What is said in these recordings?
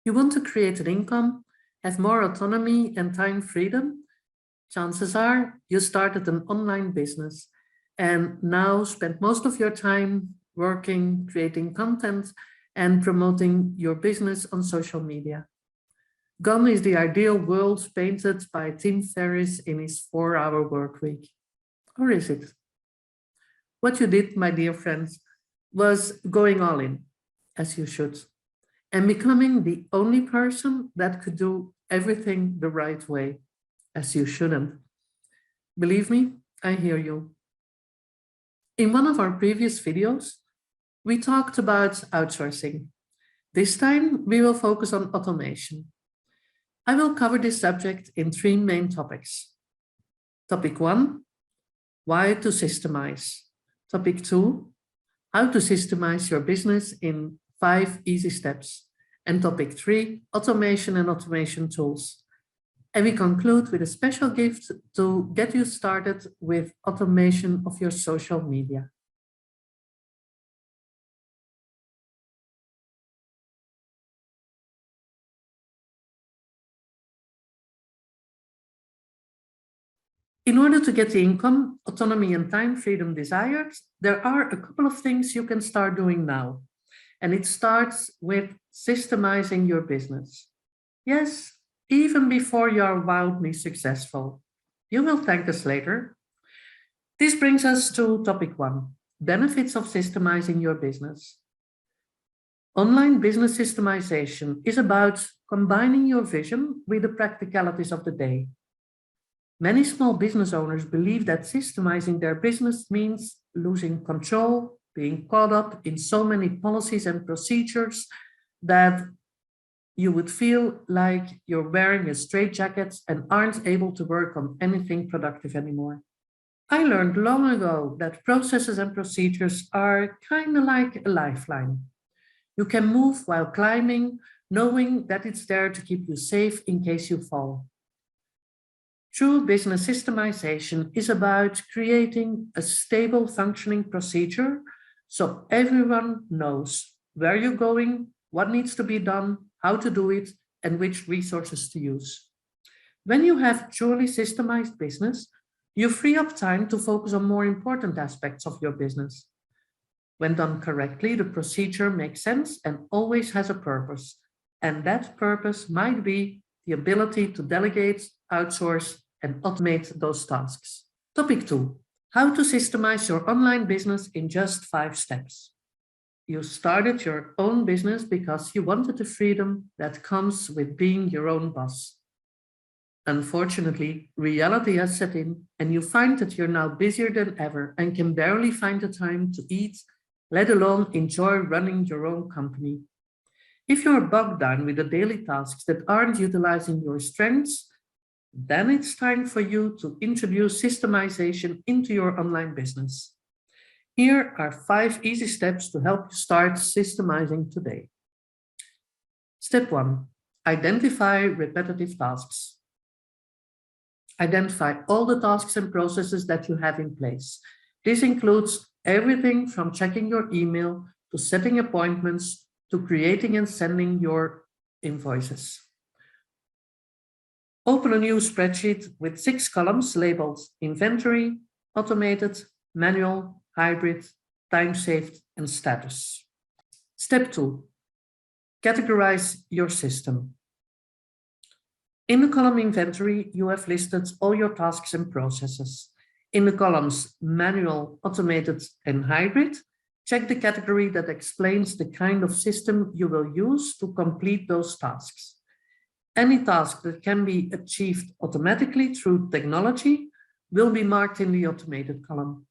You want to create an income, have more autonomy and time freedom? Chances are you started an online business and now spend most of your time working, creating content, and promoting your business on social media. Gone is the ideal world painted by Tim Ferriss in his 4-hour workweek. Or is it? What you did, my dear friends, was going all in, as you should, and becoming the only person that could do everything the right way, as you shouldn't. Believe me, I hear you. In one of our previous videos, we talked about outsourcing. This time, we will focus on automation. I will cover this subject in 3 main topics. Topic 1, why to systemize. Topic 2, how to systemize your business in 5 easy steps. And topic 3, automation and automation tools. And we conclude with a special gift to get you started with automation of your social media. In order to get the income, autonomy, and time freedom desired, there are a couple of things you can start doing now. And it starts with systemizing your business. Yes, even before you are wildly successful. You will thank us later. This brings us to topic 1, benefits of systemizing your business. Online business systemization is about combining your vision with the practicalities of the day. Many small business owners believe that systemizing their business means losing control, being caught up in so many policies and procedures that you would feel like you're wearing a straitjacket and aren't able to work on anything productive anymore. I learned long ago that processes and procedures are kind of like a lifeline. You can move while climbing, knowing that it's there to keep you safe in case you fall. True business systemization is about creating a stable functioning procedure so everyone knows where you're going, what needs to be done, how to do it, and which resources to use. When you have truly systemized business, you free up time to focus on more important aspects of your business. When done correctly, the procedure makes sense and always has a purpose. And that purpose might be the ability to delegate, outsource, and automate those tasks. Topic 2, how to systemize your online business in just 5 steps. You started your own business because you wanted the freedom that comes with being your own boss. Unfortunately, reality has set in and you find that you're now busier than ever and can barely find the time to eat, let alone enjoy running your own company. If you're bogged down with the daily tasks that aren't utilizing your strengths, then it's time for you to introduce systemization into your online business. Here are 5 easy steps to help you start systemizing today. Step 1, identify repetitive tasks. Identify all the tasks and processes that you have in place. This includes everything from checking your email to setting appointments to creating and sending your invoices. Open a new spreadsheet with 6 columns labeled inventory, automated, manual, hybrid, time saved, and status. Step 2, categorize your system. In the column inventory, you have listed all your tasks and processes. In the columns manual, automated, and hybrid, check the category that explains the kind of system you will use to complete those tasks. Any task that can be achieved automatically through technology will be marked in the automated column.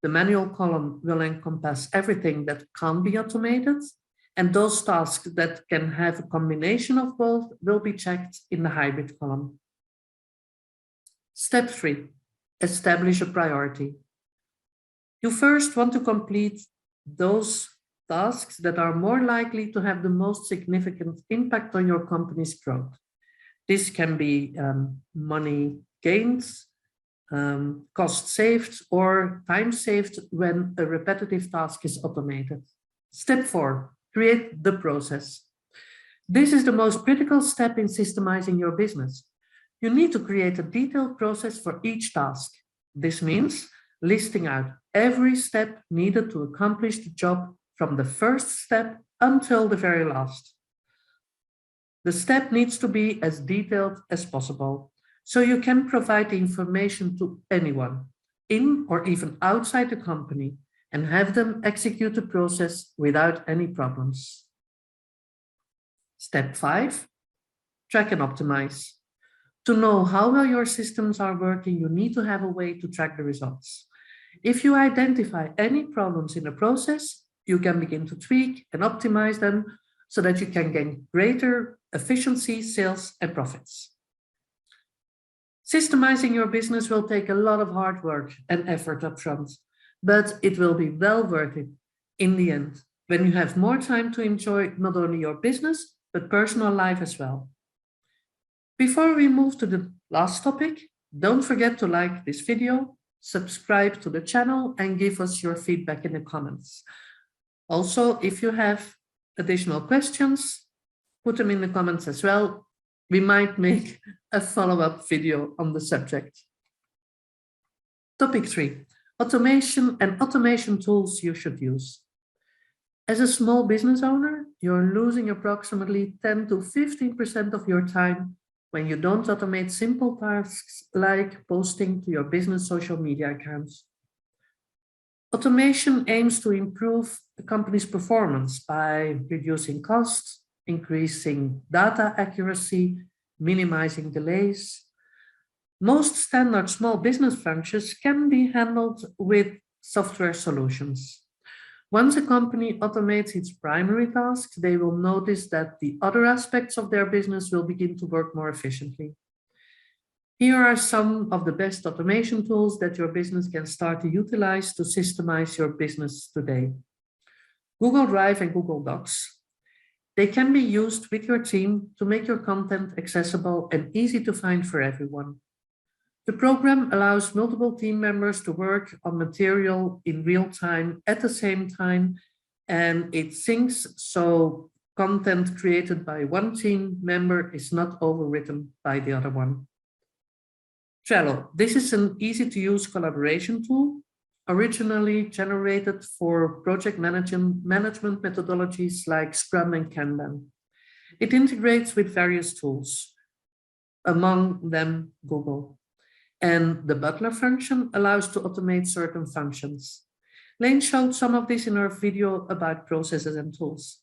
The manual column will encompass everything that can't be automated, and those tasks that can have a combination of both will be checked in the hybrid column. Step 3, establish a priority. You first want to complete those tasks that are more likely to have the most significant impact on your company's growth. This can be money gains, cost saved, or time saved when a repetitive task is automated. Step 4, create the process. This is the most critical step in systemizing your business. You need to create a detailed process for each task. This means listing out every step needed to accomplish the job from the first step until the very last. The step needs to be as detailed as possible, so you can provide the information to anyone, in or even outside the company, and have them execute the process without any problems. Step 5, track and optimize. To know how well your systems are working, you need to have a way to track the results. If you identify any problems in the process, you can begin to tweak and optimize them so that you can gain greater efficiency, sales, and profits. Systemizing your business will take a lot of hard work and effort upfront, but it will be well worth it in the end, when you have more time to enjoy not only your business, but personal life as well. Before we move to the last topic, don't forget to like this video, subscribe to the channel, and give us your feedback in the comments. Also, if you have additional questions, put them in the comments as well. We might make a follow-up video on the subject. Topic 3, automation and automation tools you should use. As a small business owner, you're losing approximately 10 to 15% of your time when you don't automate simple tasks like posting to your business social media accounts. Automation aims to improve the company's performance by reducing costs, increasing data accuracy, minimizing delays. Most standard small business functions can be handled with software solutions. Once a company automates its primary tasks, they will notice that the other aspects of their business will begin to work more efficiently. Here are some of the best automation tools that your business can start to utilize to systemize your business today. Google Drive and Google Docs. They can be used with your team to make your content accessible and easy to find for everyone. The program allows multiple team members to work on material in real time at the same time, and it syncs so content created by one team member is not overwritten by the other one. Trello. This is an easy-to-use collaboration tool, originally generated for project management methodologies like Scrum and Kanban. It integrates with various tools, among them Google. And the butler function allows to automate certain functions. Lane showed some of this in her video about processes and tools.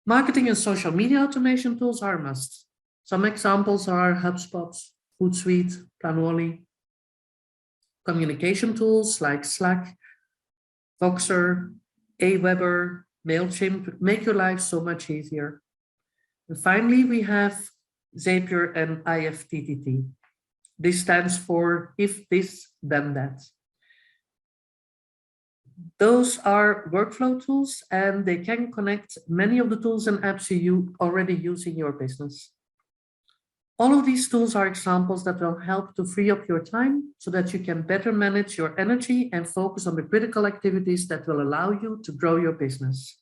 Marketing and social media automation tools are a must. Some examples are HubSpot, Hootsuite, Planoli. Communication tools like Slack, Voxer, Aweber, MailChimp make your life so much easier. And finally, we have Zapier and IFTTT. This stands for if this, then that. Those are workflow tools, and they can connect many of the tools and apps you already use in your business. All of these tools are examples that will help to free up your time so that you can better manage your energy and focus on the critical activities that will allow you to grow your business.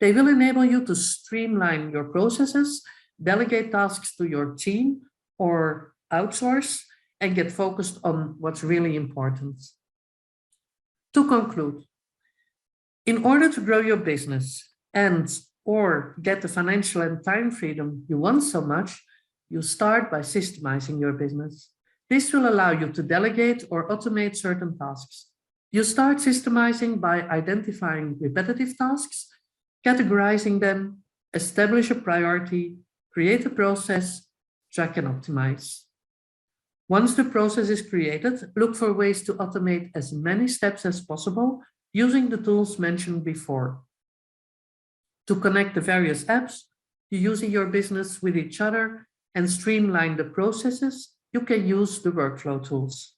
They will enable you to streamline your processes, delegate tasks to your team or outsource, and get focused on what's really important. To conclude, in order to grow your business or get the financial and time freedom you want so much, you start by systemizing your business. This will allow you to delegate or automate certain tasks. You start systemizing by identifying repetitive tasks, categorizing them, establish a priority, create a process, track and optimize. Once the process is created, look for ways to automate as many steps as possible using the tools mentioned before. To connect the various apps you use in your business with each other and streamline the processes, you can use the workflow tools.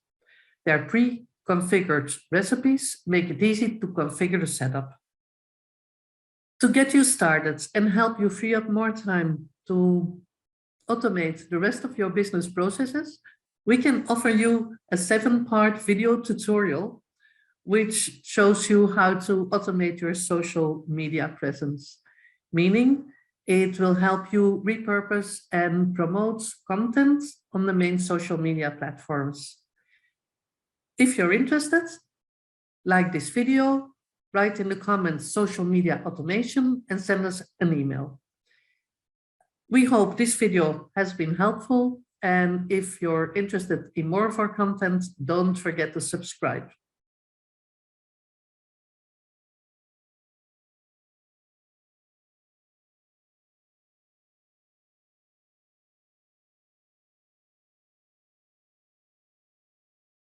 Their pre-configured recipes make it easy to configure the setup. To get you started and help you free up more time to automate the rest of your business processes, we can offer you a 7-part video tutorial which shows you how to automate your social media presence, meaning It will help you repurpose and promote content on the main social media platforms. If you're interested, like this video, write in the comments social media automation and send us an email. We hope this video has been helpful, and if you're interested in more of our content, don't forget to subscribe.